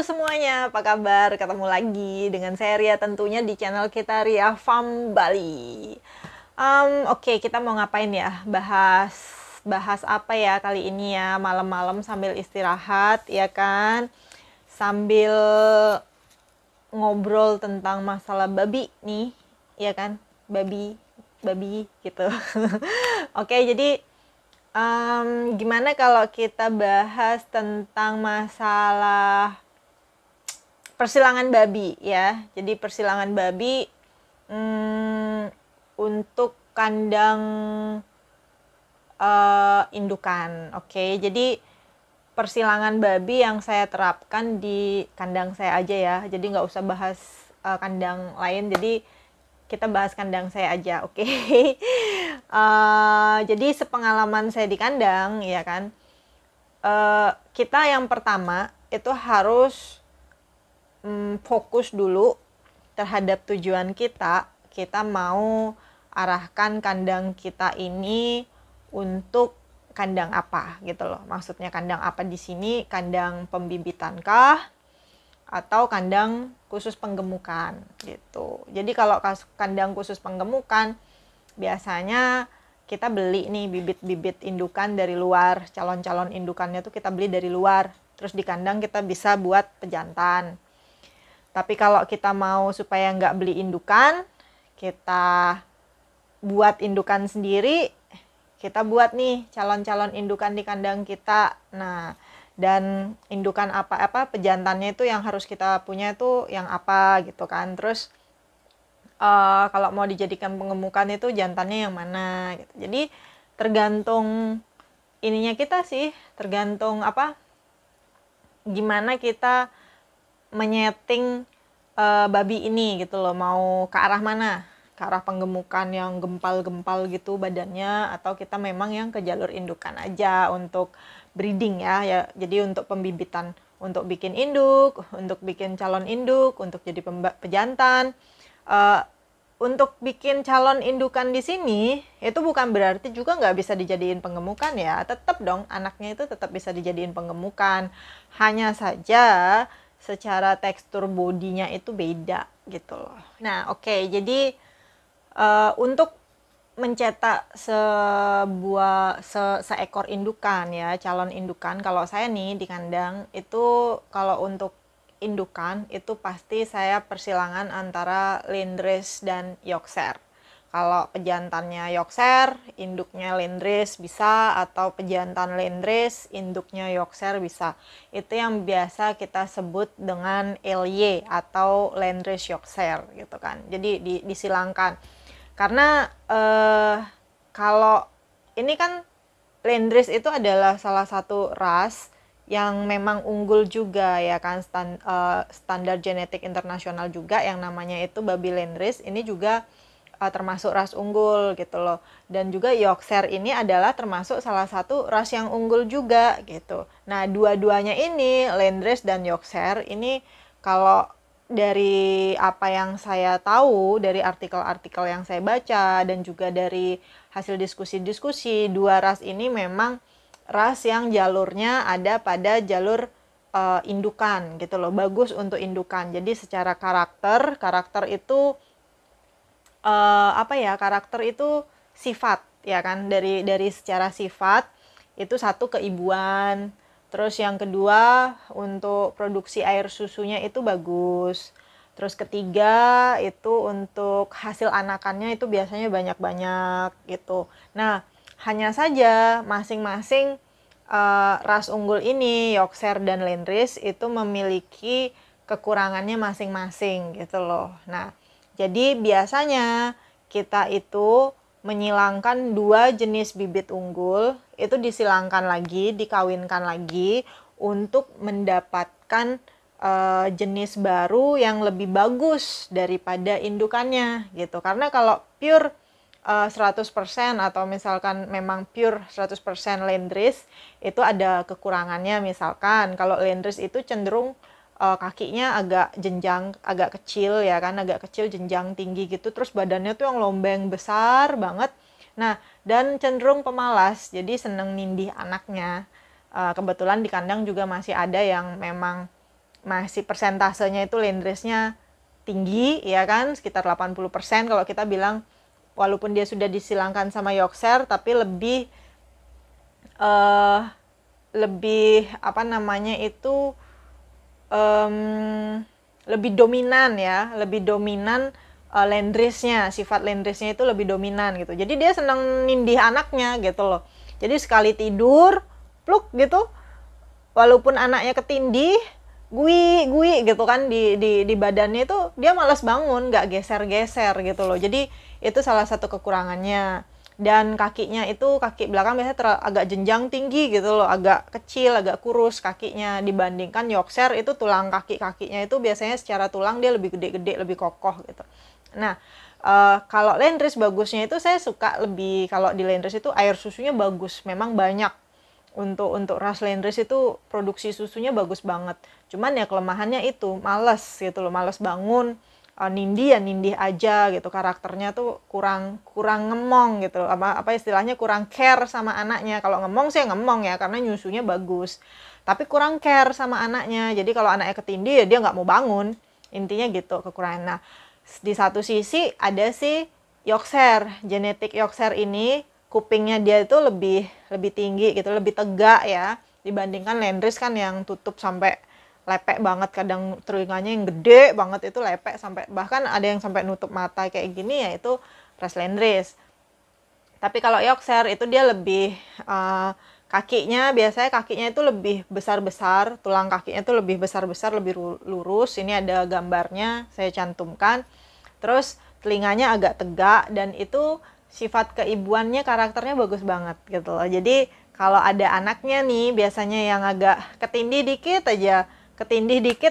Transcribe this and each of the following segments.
semuanya, apa kabar? Ketemu lagi dengan saya Ria tentunya di channel kita Ria Farm Bali. Oke, kita mau ngapain ya? Bahas apa ya kali ini ya? Malam-malam sambil istirahat, ya kan? Sambil ngobrol tentang masalah babi nih, ya kan? Babi gitu. Oke, jadi gimana kalau kita bahas tentang masalah persilangan babi ya. Jadi persilangan babi untuk kandang indukan. Oke, jadi persilangan babi yang saya terapkan di kandang saya aja ya. Jadi nggak usah bahas kandang lain. Jadi kita bahas kandang saya aja, oke? Jadi sepengalaman saya di kandang, ya kan, kita yang pertama itu harus fokus dulu terhadap tujuan kita. Kita mau arahkan kandang kita ini untuk kandang apa gitu loh. Maksudnya kandang apa di sini? Kandang pembibitan kah? Atau kandang khusus penggemukan gitu. Jadi kalau kandang khusus penggemukan biasanya kita beli nih bibit-bibit indukan dari luar, calon-calon indukannya tuh kita beli dari luar, terus di kandang kita bisa buat pejantan. Tapi kalau kita mau supaya nggak beli indukan, kita buat indukan sendiri, kita buat nih calon-calon indukan di kandang kita. Nah, dan indukan apa-apa pejantannya itu yang harus kita punya itu yang apa gitu kan. Terus kalau mau dijadikan pengemukan itu jantannya yang mana gitu. Jadi tergantung ininya kita sih, tergantung apa, gimana kita menyeting babi ini gitu loh, mau ke arah mana, ke arah penggemukan yang gempal-gempal gitu badannya, atau kita memang yang ke jalur indukan aja untuk breeding ya. Jadi untuk pembibitan, untuk bikin induk, untuk bikin calon induk, untuk jadi pejantan. Untuk bikin calon indukan di sini itu bukan berarti juga nggak bisa dijadiin penggemukan ya, tetap dong anaknya itu tetap bisa dijadiin penggemukan, hanya saja secara tekstur bodinya itu beda gitu loh. Nah oke, jadi untuk mencetak seekor indukan ya, calon indukan, kalau saya nih di kandang itu, kalau untuk indukan itu pasti saya persilangan antara Landrace dan Yorkshire. Kalau pejantannya Yorkshire, induknya Landrace bisa, atau pejantan Landrace, induknya Yorkshire bisa. Itu yang biasa kita sebut dengan LY atau Landrace Yorkshire gitu kan. Jadi disilangkan. Karena kalau ini kan Landrace itu adalah salah satu ras yang memang unggul juga ya kan, standar genetik internasional juga yang namanya itu babi Landrace. Ini juga termasuk ras unggul gitu loh. Dan juga Yorkshire ini adalah termasuk salah satu ras yang unggul juga gitu. Nah, dua-duanya ini, Landrace dan Yorkshire ini, kalau dari apa yang saya tahu, dari artikel-artikel yang saya baca, dan juga dari hasil diskusi-diskusi, dua ras ini memang ras yang jalurnya ada pada jalur indukan gitu loh, bagus untuk indukan. Jadi secara karakter itu karakter itu sifat ya kan, dari secara sifat itu satu, keibuan. Terus yang kedua, untuk produksi air susunya itu bagus. Terus ketiga, itu untuk hasil anakannya itu biasanya banyak-banyak gitu. Nah, hanya saja masing-masing ras unggul ini, Yorkshire dan Landrace, itu memiliki kekurangannya masing-masing gitu loh. Nah, jadi biasanya kita itu menyilangkan dua jenis bibit unggul, itu disilangkan lagi, dikawinkan lagi untuk mendapatkan jenis baru yang lebih bagus daripada indukannya gitu. Karena kalau pure 100% atau misalkan memang pure 100% Landrace itu ada kekurangannya. Misalkan kalau Landrace itu cenderung kakinya agak jenjang, agak kecil ya kan, agak kecil, jenjang tinggi gitu, terus badannya tuh yang lombeng besar banget. Nah, dan cenderung pemalas, jadi seneng nindih anaknya. Kebetulan di kandang juga masih ada yang memang masih persentasenya itu landrace-nya tinggi, ya kan, sekitar 80%. Kalau kita bilang walaupun dia sudah disilangkan sama Yorkshire, tapi lebih apa namanya itu lebih dominan ya, lebih dominan landrace-nya, sifat landrace-nya itu lebih dominan gitu. Jadi dia senang nindih anaknya gitu loh. Jadi sekali tidur, pluk gitu, walaupun anaknya ketindih, gui gitu kan di badannya itu, dia malas bangun, nggak geser-geser gitu loh. Jadi itu salah satu kekurangannya. Dan kakinya itu, kaki belakang biasanya agak jenjang tinggi gitu loh, agak kecil, agak kurus kakinya, dibandingkan Yorkshire itu tulang kakinya itu biasanya secara tulang dia lebih gede-gede, lebih kokoh gitu. Nah, kalau Landrace bagusnya itu saya suka lebih, kalau di Landrace itu air susunya bagus, memang banyak. Untuk ras Landrace itu produksi susunya bagus banget. Cuman ya kelemahannya itu males gitu loh, males bangun, nindih ya nindih aja gitu, karakternya tuh kurang ngemong gitu loh. Apa istilahnya, kurang care sama anaknya. Kalau ngemong sih ngemong ya, karena nyusunya bagus. Tapi kurang care sama anaknya. Jadi kalau anaknya ketindih ya dia nggak mau bangun. Intinya gitu kekurangan. Nah, di satu sisi ada si Yorkshire, genetik Yorkshire ini kupingnya dia itu lebih tinggi gitu, lebih tegak ya, dibandingkan Landrace kan yang tutup sampai lepek banget, kadang telinganya yang gede banget itu lepek sampai, bahkan ada yang sampai nutup mata kayak gini, ya itu ras Landrace. Tapi kalau Yorkshire itu dia lebih biasanya kakinya itu lebih besar-besar, tulang kakinya itu lebih besar-besar, lebih lurus. Ini ada gambarnya, saya cantumkan. Terus telinganya agak tegak, dan itu sifat keibuannya, karakternya bagus banget gitu loh. Jadi kalau ada anaknya nih, biasanya yang agak ketindih dikit aja,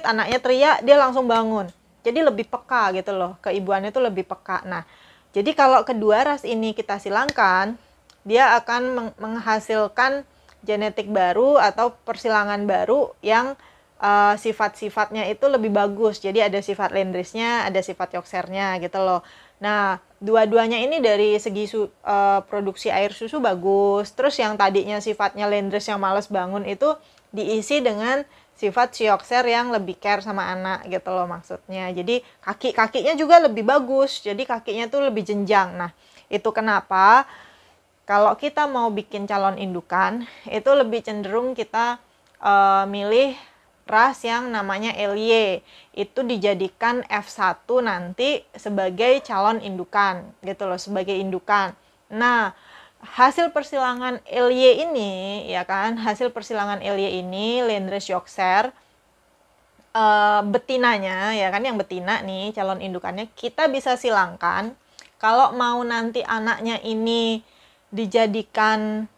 anaknya teriak, dia langsung bangun. Jadi lebih peka gitu loh, keibuannya itu lebih peka. Nah, jadi kalau kedua ras ini kita silangkan, dia akan menghasilkan genetik baru atau persilangan baru yang sifat-sifatnya itu lebih bagus. Jadi ada sifat Landrace-nya, ada sifat Yorkshire-nya gitu loh. Nah, dua-duanya ini dari segi produksi air susu bagus. Terus yang tadinya sifatnya Landrace yang males bangun itu diisi dengan sifat Yorkshire yang lebih care sama anak gitu loh maksudnya. Jadi kakinya juga lebih bagus. Jadi kakinya tuh lebih jenjang. Nah, itu kenapa kalau kita mau bikin calon indukan itu lebih cenderung kita milih ras yang namanya Ellie. Itu dijadikan F1 nanti sebagai calon indukan gitu loh, sebagai indukan. Nah, hasil persilangan Ellie ini ya kan, hasil persilangan Ellie ini Landrace Yorkshire, betinanya ya kan, yang betina nih calon indukannya kita bisa silangkan. Kalau mau nanti anaknya ini dijadikan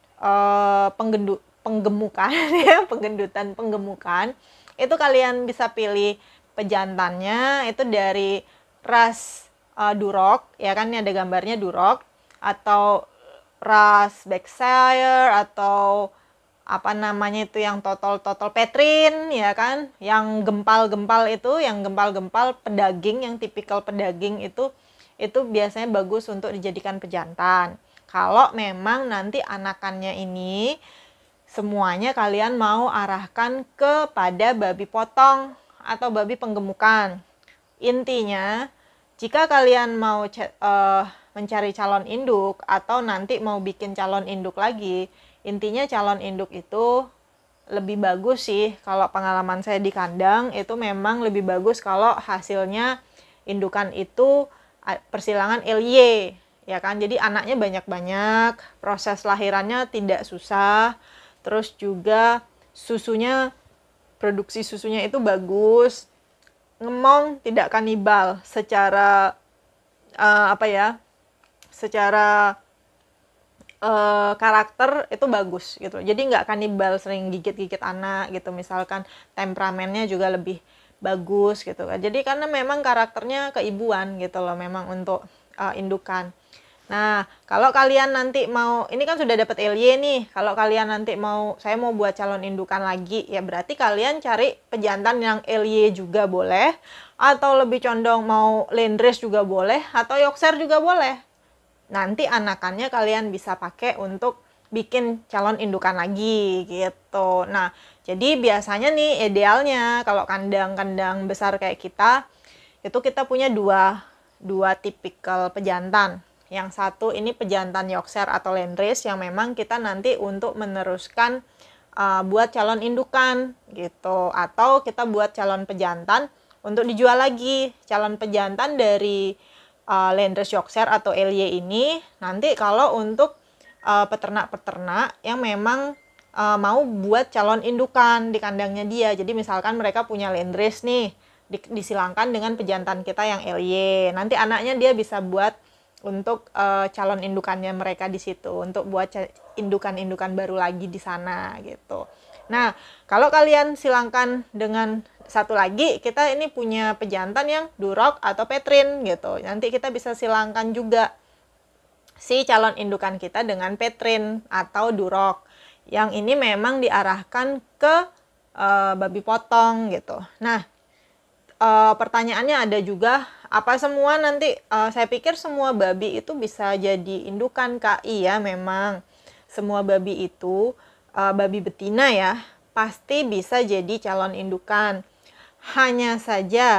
penggemukan ya, penggemukan, itu kalian bisa pilih pejantannya itu dari ras Duroc ya kan, ini ada gambarnya Duroc, atau ras Berkshire, atau apa namanya itu yang total Petrin ya kan, yang gempal-gempal itu, yang gempal-gempal pedaging, yang tipikal pedaging itu biasanya bagus untuk dijadikan pejantan. Kalau memang nanti anakannya ini semuanya kalian mau arahkan kepada babi potong atau babi penggemukan. Intinya, jika kalian mau mencari calon induk atau nanti mau bikin calon induk lagi, intinya calon induk itu lebih bagus sih. Kalau pengalaman saya di kandang itu memang lebih bagus kalau hasilnya indukan itu persilangan LY ya kan. Jadi anaknya banyak-banyak, proses lahirannya tidak susah. Terus juga susunya, produksi susunya itu bagus, ngemong, tidak kanibal secara secara karakter itu bagus gitu. Jadi nggak kanibal, sering gigit-gigit anak gitu. Misalkan temperamennya juga lebih bagus gitu kan. Jadi karena memang karakternya keibuan gitu loh, memang untuk indukan. Nah, kalau kalian nanti mau, ini kan sudah dapat LY nih, kalau kalian nanti saya mau buat calon indukan lagi, ya berarti kalian cari pejantan yang LY juga boleh, atau lebih condong mau Landrace juga boleh, atau Yorkshire juga boleh. Nanti anakannya kalian bisa pakai untuk bikin calon indukan lagi gitu. Nah, jadi biasanya nih idealnya kalau kandang-kandang besar kayak kita, itu kita punya dua tipikal pejantan. Yang satu ini pejantan Yorkshire atau Landrace yang memang kita nanti untuk meneruskan buat calon indukan gitu, atau kita buat calon pejantan untuk dijual lagi. Calon pejantan dari Landrace Yorkshire atau LY ini nanti kalau untuk peternak-peternak yang memang mau buat calon indukan di kandangnya dia. Jadi misalkan mereka punya Landrace nih, disilangkan dengan pejantan kita yang LY. Nanti anaknya dia bisa buat untuk calon indukannya mereka di situ, untuk buat indukan-indukan baru lagi di sana gitu. Nah, kalau kalian silangkan dengan satu lagi, kita ini punya pejantan yang Duroc atau Petrin gitu. Nanti kita bisa silangkan juga si calon indukan kita dengan Petrin atau Duroc. Yang ini memang diarahkan ke babi potong gitu. Nah, pertanyaannya ada juga, apa semua nanti, saya pikir semua babi itu bisa jadi indukan, Kak. Iya, memang semua babi itu, babi betina ya, pasti bisa jadi calon indukan. Hanya saja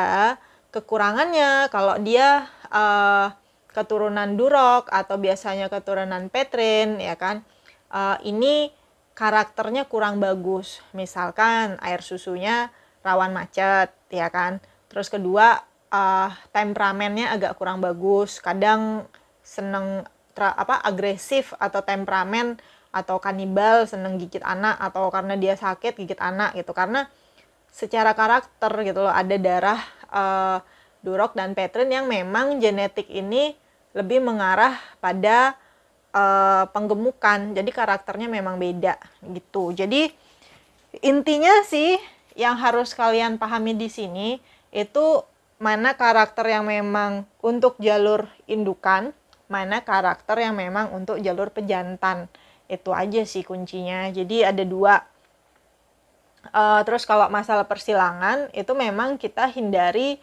kekurangannya kalau dia keturunan Duroc atau biasanya keturunan Petrin ya kan, ini karakternya kurang bagus. Misalkan air susunya rawan macet ya kan. Terus kedua, temperamennya agak kurang bagus. Kadang seneng agresif atau temperamen atau kanibal, seneng gigit anak, atau karena dia sakit gigit anak gitu. Karena secara karakter gitu loh, ada darah Duroc dan Petrin yang memang genetik ini lebih mengarah pada penggemukan. Jadi karakternya memang beda gitu. Jadi intinya sih yang harus kalian pahami di sini itu mana karakter yang memang untuk jalur indukan, mana karakter yang memang untuk jalur pejantan. Itu aja sih kuncinya. Jadi ada dua. Terus kalau masalah persilangan itu memang kita hindari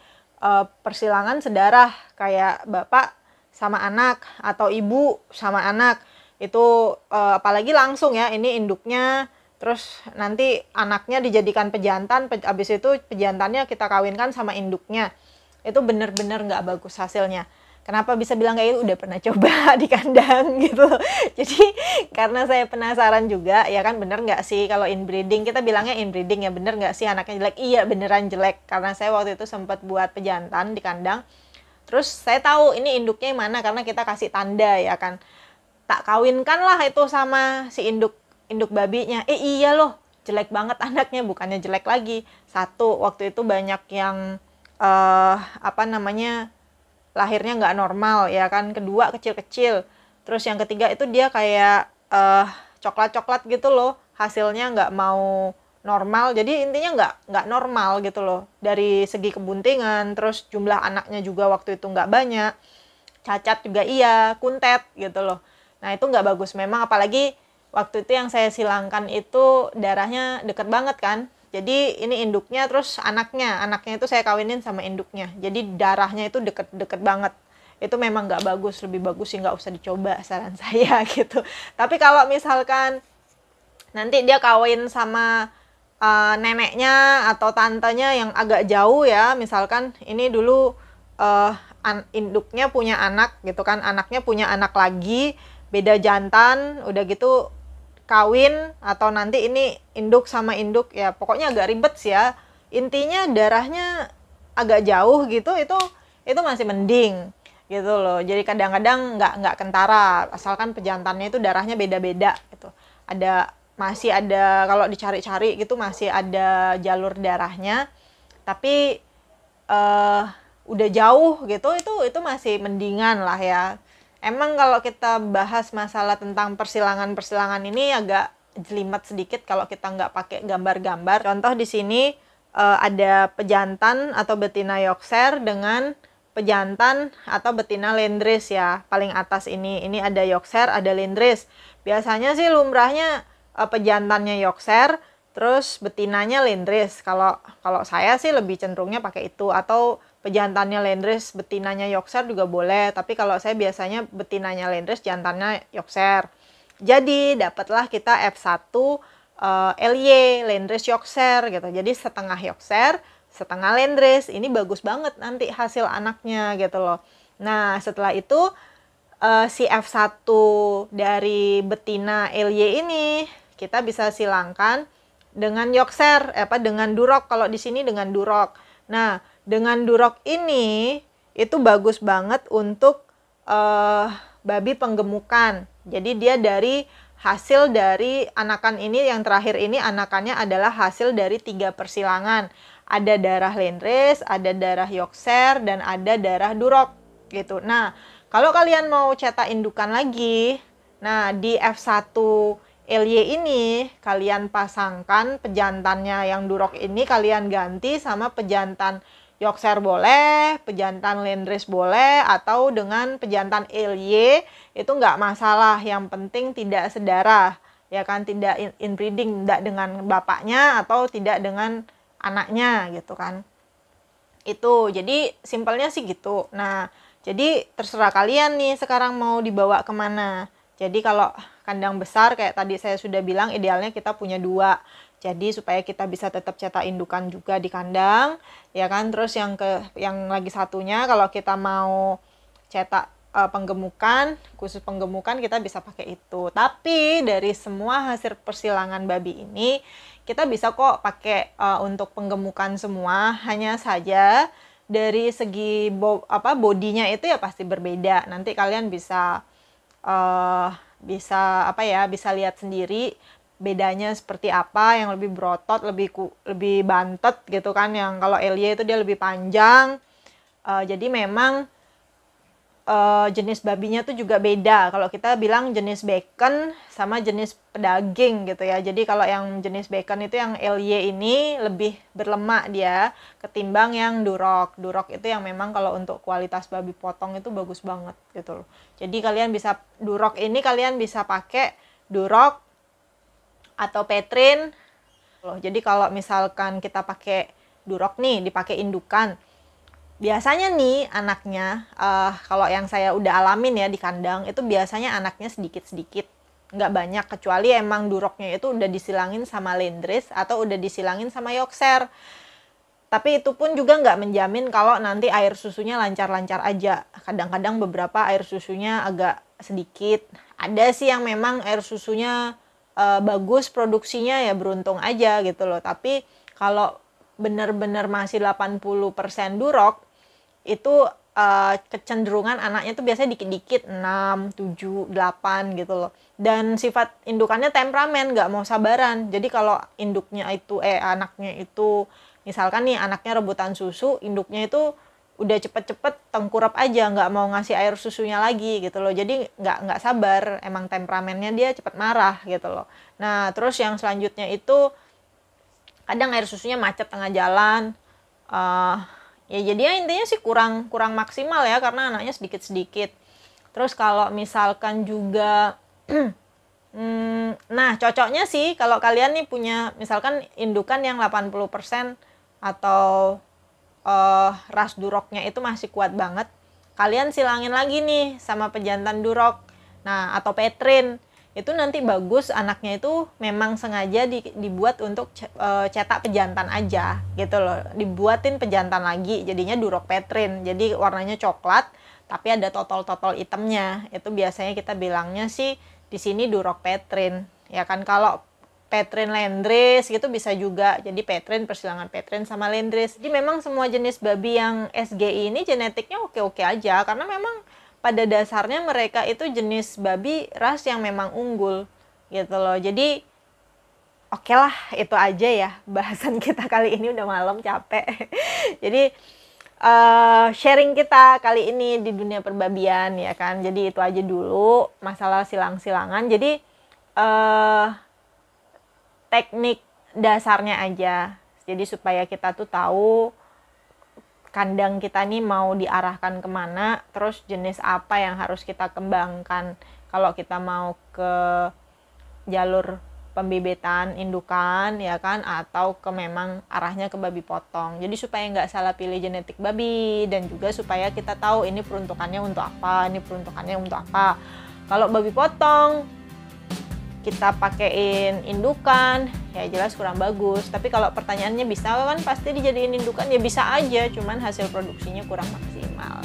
persilangan sedarah kayak bapak sama anak atau ibu sama anak. Itu apalagi langsung ya, ini induknya terus nanti anaknya dijadikan pejantan, habis itu pejantannya kita kawinkan sama induknya. Itu bener-bener nggak bagus hasilnya. Kenapa bisa bilang kayak itu? Udah pernah coba di kandang gitu. Jadi karena saya penasaran juga, ya kan bener nggak sih kalau inbreeding, kita bilangnya inbreeding ya, bener nggak sih anaknya jelek? Iya beneran jelek, karena saya waktu itu sempat buat pejantan di kandang. Terus saya tahu ini induknya yang mana karena kita kasih tanda ya kan. Tak kawinkan lah itu sama si induk babinya. Iya loh, jelek banget anaknya, bukannya jelek lagi. Satu, waktu itu banyak yang lahirnya nggak normal ya kan. Kedua, kecil-kecil. Terus yang ketiga itu dia kayak coklat-coklat gitu loh, hasilnya nggak mau normal. Jadi intinya nggak normal gitu loh dari segi kebuntingan. Terus jumlah anaknya juga waktu itu nggak banyak, cacat juga iya, kuntet gitu loh. Nah itu nggak bagus memang, apalagi waktu itu yang saya silangkan itu darahnya deket banget kan. Jadi ini induknya, terus anaknya itu saya kawinin sama induknya. Jadi darahnya itu deket-deket banget. Itu memang nggak bagus, lebih bagus sih nggak usah dicoba saran saya gitu. Tapi kalau misalkan nanti dia kawin sama neneknya atau tantenya yang agak jauh ya, misalkan ini dulu induknya punya anak gitu kan, anaknya punya anak lagi, beda jantan, udah gitu kawin, atau nanti ini induk sama induk ya, pokoknya agak ribet sih ya. Intinya darahnya agak jauh gitu, itu masih mending gitu loh. Jadi kadang-kadang nggak kentara, asalkan pejantannya itu darahnya beda-beda gitu. Masih ada kalau dicari-cari gitu masih ada jalur darahnya, tapi udah jauh gitu, itu masih mendingan lah ya. Emang kalau kita bahas masalah tentang persilangan ini agak jelimet sedikit kalau kita nggak pakai gambar-gambar. Contoh di sini ada pejantan atau betina Yorkshire dengan pejantan atau betina Landrace ya. Paling atas ini ada Yorkshire, ada Landrace. Biasanya sih lumrahnya pejantannya Yorkshire, terus betinanya Landrace. Kalau saya sih lebih cenderungnya pakai itu, atau pejantannya Landrace, betinanya Yorkshire juga boleh. Tapi kalau saya biasanya betinanya Landrace, jantannya Yorkshire. Jadi dapatlah kita F1 LY, Landrace Yorkshire gitu. Jadi setengah Yorkshire, setengah Landrace. Ini bagus banget nanti hasil anaknya gitu loh. Nah, setelah itu si F1 dari betina LY ini kita bisa silangkan dengan Yorkshire, dengan Duroc. Kalau di sini dengan Duroc. Nah, dengan Duroc ini itu bagus banget untuk babi penggemukan. Jadi dia dari hasil dari anakan ini, yang terakhir ini anakannya adalah hasil dari 3 persilangan. Ada darah Landrace, ada darah Yorkshire, dan ada darah Duroc gitu. Nah, kalau kalian mau cetak indukan lagi, nah di F1 LY ini kalian pasangkan pejantannya yang Duroc ini kalian ganti sama pejantan Yorkshire boleh, pejantan Landrace boleh, atau dengan pejantan LY itu nggak masalah. Yang penting tidak sedarah, ya kan, tidak inbreeding, tidak dengan bapaknya atau tidak dengan anaknya gitu kan. Itu jadi simpelnya sih gitu. Nah, jadi terserah kalian nih sekarang mau dibawa kemana. Jadi kalau kandang besar kayak tadi saya sudah bilang, idealnya kita punya 2. Jadi supaya kita bisa tetap cetak indukan juga di kandang, ya kan. Terus yang lagi satunya kalau kita mau cetak penggemukan, khusus penggemukan, kita bisa pakai itu. Tapi dari semua hasil persilangan babi ini kita bisa kok pakai untuk penggemukan semua. Hanya saja dari segi bodinya itu ya pasti berbeda. Nanti kalian bisa bisa lihat sendiri bedanya seperti apa, yang lebih berotot, lebih bantet gitu kan. Yang kalau LY itu dia lebih panjang. Jadi memang jenis babinya tuh juga beda. Kalau kita bilang jenis bacon sama jenis pedaging gitu ya. Jadi kalau yang jenis bacon itu yang LY ini lebih berlemak dia ketimbang yang Duroc. Duroc itu yang memang kalau untuk kualitas babi potong itu bagus banget gitu loh. Jadi Duroc ini kalian bisa pakai Duroc atau Petrin. Jadi kalau misalkan kita pakai Duroc nih, dipakai indukan, biasanya nih anaknya, kalau yang saya udah alamin ya di kandang, itu biasanya anaknya sedikit-sedikit, nggak banyak, kecuali emang Durocnya itu udah disilangin sama Landrace atau udah disilangin sama Yorkshire. Tapi itu pun juga nggak menjamin kalau nanti air susunya lancar-lancar aja. Kadang-kadang beberapa air susunya agak sedikit. Ada sih yang memang air susunya bagus produksinya, ya beruntung aja gitu loh. Tapi kalau benar-benar masih 80% Duroc, itu kecenderungan anaknya tuh biasanya dikit-dikit 6, 7, 8 gitu loh. Dan sifat indukannya temperamen, nggak mau sabaran. Jadi kalau anaknya itu misalkan nih anaknya rebutan susu, induknya itu udah cepet-cepet tengkurap aja, nggak mau ngasih air susunya lagi gitu loh. Jadi nggak sabar, emang temperamennya dia cepet marah gitu loh. Nah, terus yang selanjutnya itu kadang air susunya macet tengah jalan. Ya jadinya intinya sih kurang maksimal ya, karena anaknya sedikit-sedikit. Terus kalau misalkan juga nah cocoknya sih kalau kalian nih punya misalkan indukan yang 80% atau ras Durocnya itu masih kuat banget, kalian silangin lagi nih sama pejantan Duroc, nah atau Petrin. Itu nanti bagus, anaknya itu memang sengaja dibuat untuk cetak pejantan aja gitu loh. Dibuatin pejantan lagi, jadinya Duroc Petrin. Jadi warnanya coklat, tapi ada totol-totol hitamnya. Itu biasanya kita bilangnya sih di sini Duroc Petrin. Ya kan, kalau Petrin Landrace gitu bisa juga. Jadi Petrin, persilangan Petrin sama Landrace. Jadi memang semua jenis babi yang SGI ini genetiknya oke-oke aja, karena memang pada dasarnya mereka itu jenis babi ras yang memang unggul gitu loh. Jadi oke lah, itu aja ya bahasan kita kali ini, udah malam capek. Jadi sharing kita kali ini di dunia perbabian ya kan. Jadi itu aja dulu masalah silang-silangan. Jadi teknik dasarnya aja. Jadi supaya kita tuh tahu kandang kita nih mau diarahkan kemana, terus jenis apa yang harus kita kembangkan kalau kita mau ke jalur pembibitan indukan ya kan, atau ke memang arahnya ke babi potong. Jadi supaya nggak salah pilih genetik babi, dan juga supaya kita tahu ini peruntukannya untuk apa, ini peruntukannya untuk apa. Kalau babi potong kita pakein indukan, ya jelas kurang bagus. Tapi kalau pertanyaannya bisa kan pasti dijadiin indukan, ya bisa aja, cuman hasil produksinya kurang maksimal.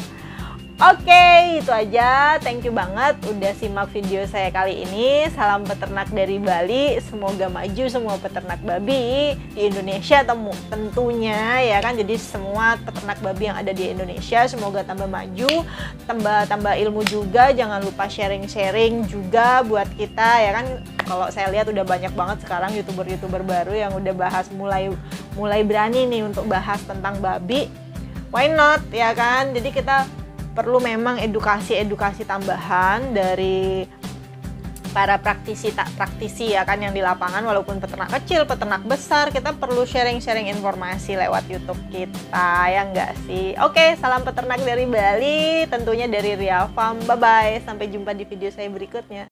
Oke, itu aja. Thank you banget udah simak video saya kali ini. Salam peternak dari Bali. Semoga maju semua peternak babi di Indonesia tentunya ya kan. Jadi semua peternak babi yang ada di Indonesia semoga tambah maju, tambah ilmu juga. Jangan lupa sharing-sharing juga buat kita ya kan. Kalau saya lihat udah banyak banget sekarang YouTuber-YouTuber baru yang udah bahas mulai berani nih untuk bahas tentang babi. Why not ya kan? Jadi kita perlu memang edukasi tambahan dari para praktisi ya kan yang di lapangan, walaupun peternak kecil, peternak besar, kita perlu sharing-sharing informasi lewat YouTube kita ya enggak sih? Oke, salam peternak dari Bali, tentunya dari Ria Farm. Bye bye, sampai jumpa di video saya berikutnya.